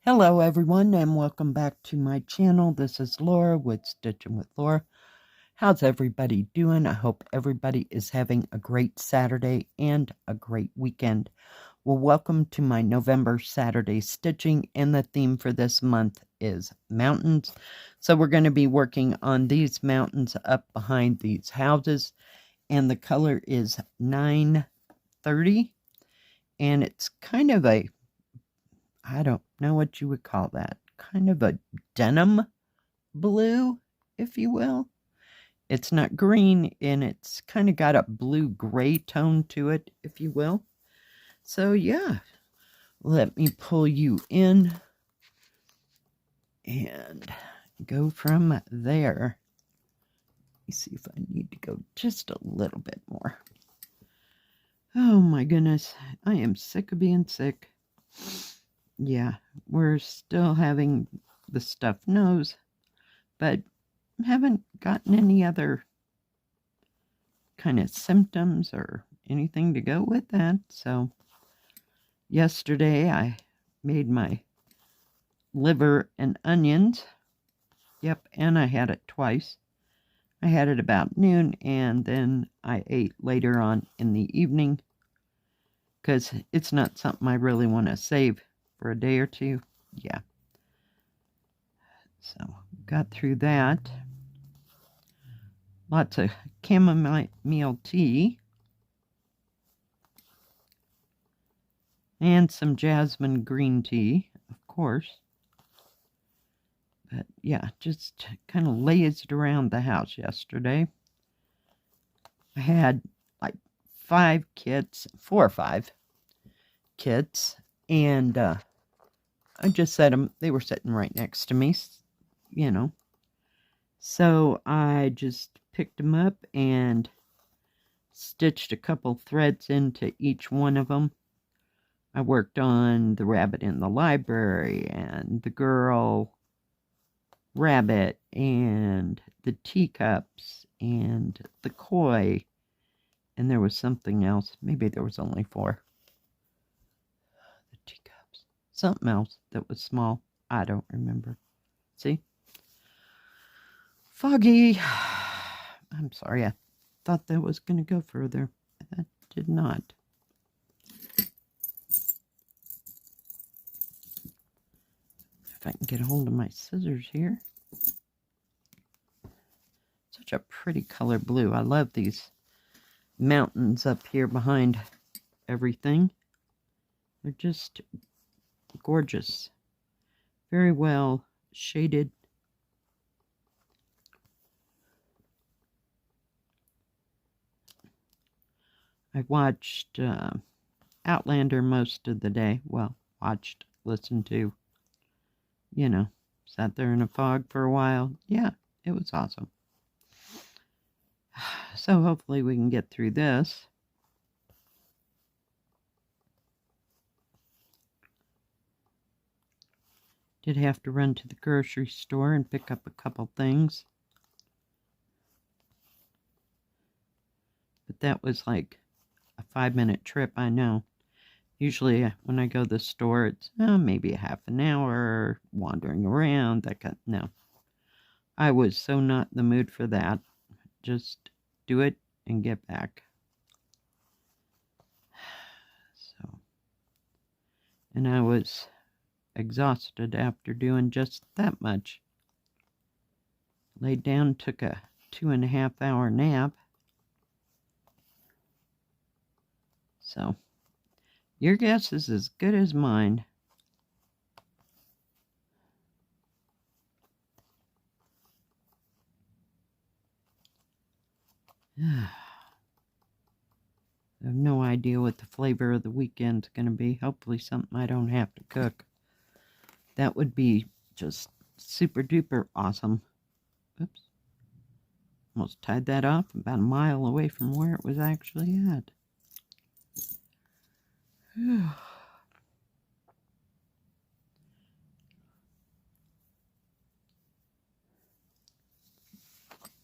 Hello everyone and welcome back to my channel. This is Laura with Stitching with Laura. How's everybody doing? I hope everybody is having a great Saturday and a great weekend. Well, welcome to my November Saturday stitching, and the theme for this month is mountains. So we're going to be working on these mountains up behind these houses, and the color is 930, and it's kind of a, I don't know what you would call that, kind of a denim blue, if you will. It's not green, and it's kind of got a blue-gray tone to it, if you will. So, yeah, let me pull you in and go from there. Let me see if I need to go just a little bit more. Oh, my goodness. I am sick of being sick. Yeah, we're still having the stuffed nose, but haven't gotten any other kind of symptoms or anything to go with that. So yesterday I made my liver and onions. Yep, and I had it twice. I had it about noon, and then I ate later on in the evening because it's not something I really want to save for a day or two. Yeah. So got through that. Lots of chamomile tea. And some jasmine green tea, of course. But yeah, just kind of lazed around the house yesterday. I had like 4 or 5 kids, and I just set them, they were sitting right next to me, you know. So I just picked them up and stitched a couple threads into each one of them. I worked on the rabbit in the library and the girl rabbit and the teacups and the koi, and there was something else. Maybe there was only 4. The teacups. Something else that was small. I don't remember. See? Foggy. I'm sorry. I thought that was going to go further. That did not. If I can get a hold of my scissors here. Such a pretty color blue. I love these mountains up here behind everything. They're just gorgeous. Very well shaded. I watched Outlander most of the day. Well, watched, listened to, you know, sat there in a fog for a while. Yeah, it was awesome. So hopefully we can get through this. Did have to run to the grocery store and pick up a couple things. But that was like a 5-minute trip, I know. Usually when I go to the store, it's maybe a half an hour wandering around. No. I was so not in the mood for that. Just do it and get back. So, and I was exhausted after doing just that much. Laid down, took a 2.5-hour nap. So, your guess is as good as mine. I have no idea what the flavor of the weekend's going to be. Hopefully something I don't have to cook. That would be just super duper awesome. Oops. Almost tied that off about a mile away from where it was actually at.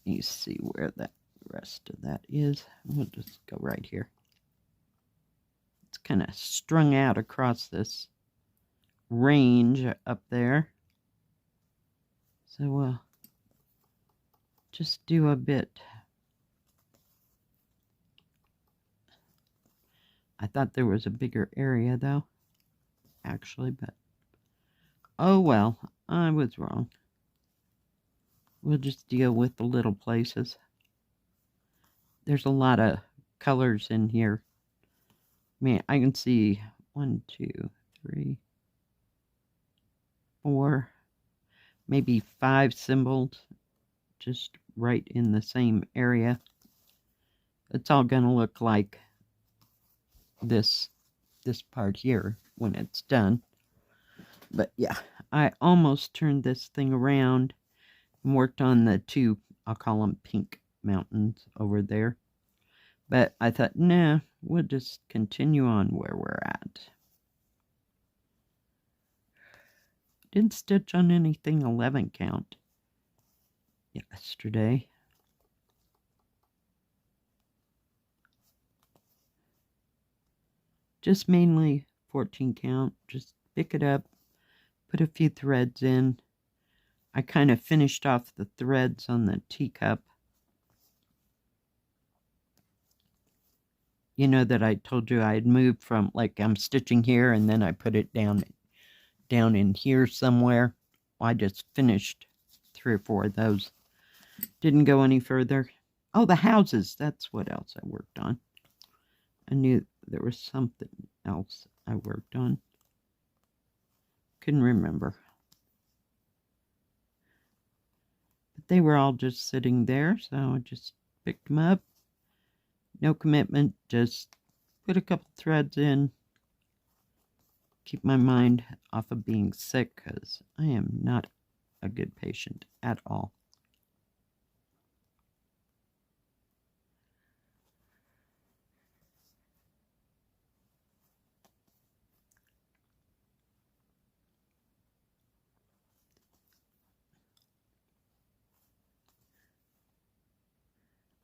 You see where that rest of that is. We'll just go right here. It's kind of strung out across this range up there. So we'll just do a bit. I thought there was a bigger area though, actually, but oh well, I was wrong. We'll just deal with the little places. There's a lot of colors in here. Man, I can see 1, 2, 3, 4, maybe 5 symbols just right in the same area. It's all going to look like this part here when it's done. But yeah, I almost turned this thing around and worked on the 2, I'll call them pink mountains over there. But I thought, nah, we'll just continue on where we're at. Didn't stitch on anything 11 count yesterday. Just mainly 14 count. Just pick it up, put a few threads in. I kind of finished off the threads on the teacup. You know that I told you I had moved from, like, I'm stitching here and then I put it down in here somewhere. Well, I just finished 3 or 4 of those. Didn't go any further. Oh, the houses. That's what else I worked on. I knew there was something else I worked on. Couldn't remember. But they were all just sitting there, so I just picked them up. No commitment, just put a couple threads in. Keep my mind off of being sick, because I am not a good patient at all.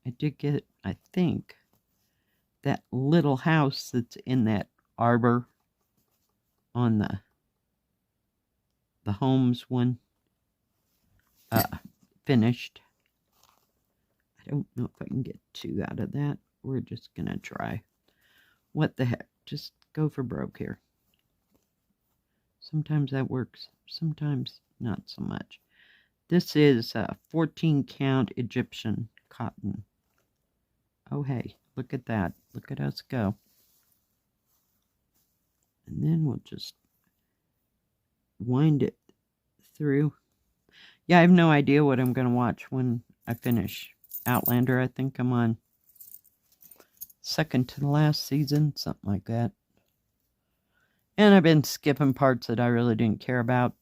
I did get, I think, that little house that's in that arbor on the Homes one finished. I don't know if I can get 2 out of that. We're just gonna try. What the heck? Just go for broke here. Sometimes that works, sometimes not so much. This is 14 count Egyptian cotton. Oh hey, look at that. Look at us go. And then we'll just wind it through. Yeah, I have no idea what I'm going to watch when I finish Outlander. I think I'm on second to the last season, something like that. And I've been skipping parts that I really didn't care about.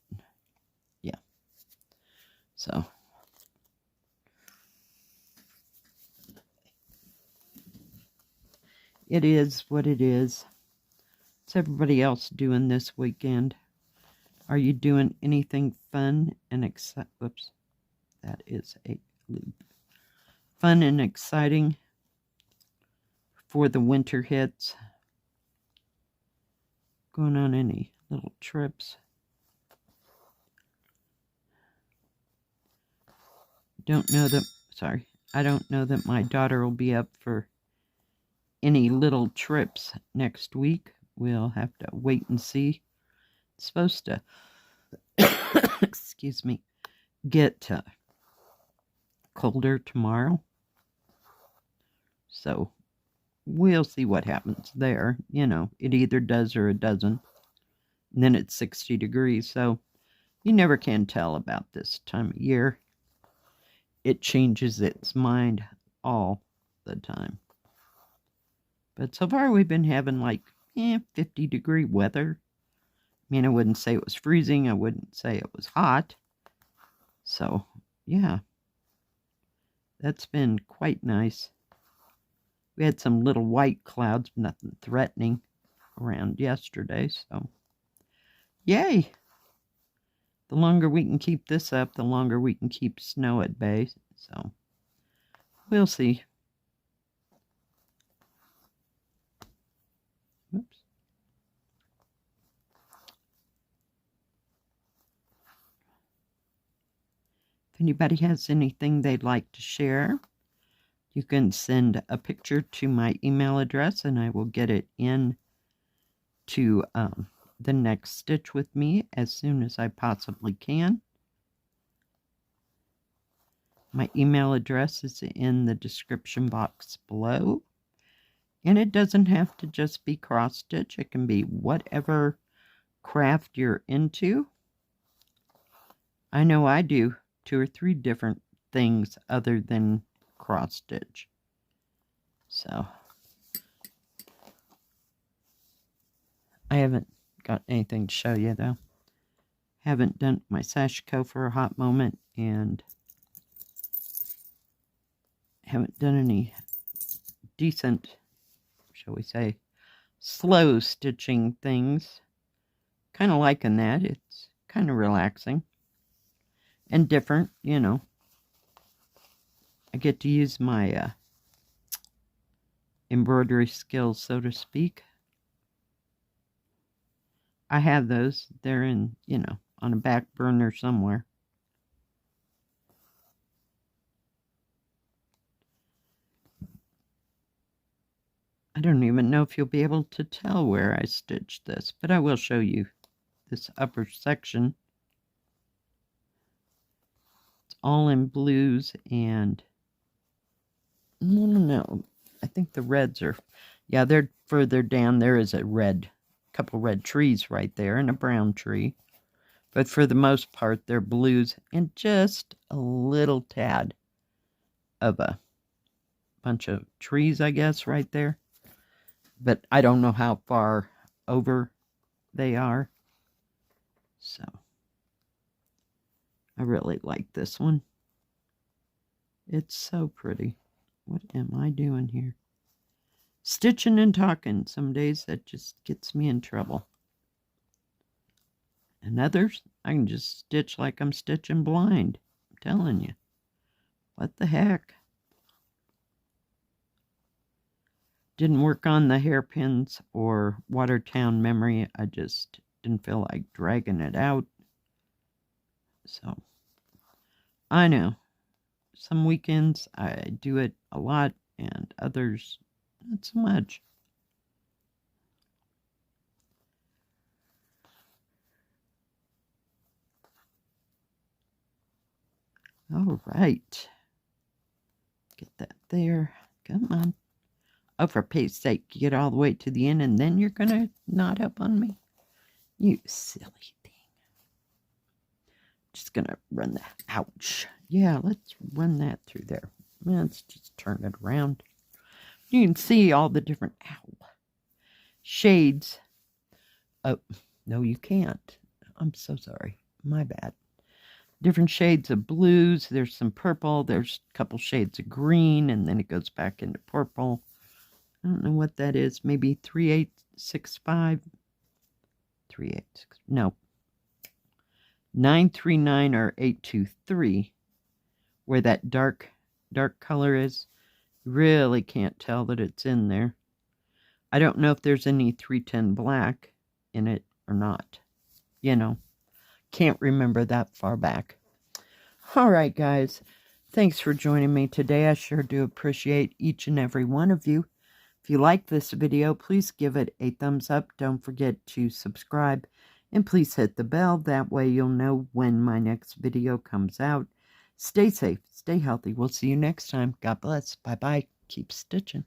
Yeah. So. It is what it is. What's everybody else doing this weekend? Are you doing anything fun and exciting? Whoops. That is a loop. Fun and exciting before the winter hits? Going on any little trips? Don't know that, sorry. I don't know that my daughter will be up for any little trips next week. We'll have to wait and see. It's supposed to, excuse me, get colder tomorrow. So we'll see what happens there. You know, it either does or it doesn't. And then it's 60 degrees, so you never can tell about this time of year. It changes its mind all the time. But so far we've been having like 50-degree weather. I mean, I wouldn't say it was freezing. I wouldn't say it was hot. So, yeah. That's been quite nice. We had some little white clouds, nothing threatening, around yesterday, so yay! The longer we can keep this up, the longer we can keep snow at bay, so we'll see. Oops. If anybody has anything they'd like to share, you can send a picture to my email address and I will get it in to the next stitch with me as soon as I possibly can. My email address is in the description box below. And it doesn't have to just be cross stitch. It can be whatever craft you're into. I know I do 2 or 3 different things other than cross stitch. So I haven't got anything to show you though. Haven't done my sashiko for a hot moment and haven't done any decent, shall we say, slow stitching things. Kind of liking that. It's kind of relaxing and different, you know. I get to use my embroidery skills, so to speak. I have those. They're in, you know, on a back burner somewhere. I don't even know if you'll be able to tell where I stitched this, but I will show you this upper section. It's all in blues and no, I think the reds are, yeah, they're further down. There is a couple red trees right there and a brown tree. But for the most part, they're blues and just a little tad of a bunch of trees, I guess, right there. But I don't know how far over they are. So I really like this one. It's so pretty. What am I doing here? Stitching and talking. Some days that just gets me in trouble. And others, I can just stitch like I'm stitching blind. I'm telling you. What the heck? Didn't work on the hairpins or Watertown Memory. I just didn't feel like dragging it out. So, I know. Some weekends I do it a lot and others not so much. All right. Get that there. Come on. Oh, for Pete's sake, get all the way to the end and then you're going to knot up on me? You silly thing. Just going to run that. Ouch. Yeah, let's run that through there. Let's just turn it around. You can see all the different shades. Oh, no, you can't. I'm so sorry. My bad. Different shades of blues. There's some purple. There's a couple shades of green, and then it goes back into purple. I don't know what that is. Maybe 3865. 386. No. 939 or 823. Where that dark color is. Really can't tell that it's in there. I don't know if there's any 310 black in it or not. You know. Can't remember that far back. All right, guys. Thanks for joining me today. I sure do appreciate each and every one of you. If you like this video, please give it a thumbs up. Don't forget to subscribe. And please hit the bell. That way you'll know when my next video comes out. Stay safe. Stay healthy. We'll see you next time. God bless. Bye-bye. Keep stitching.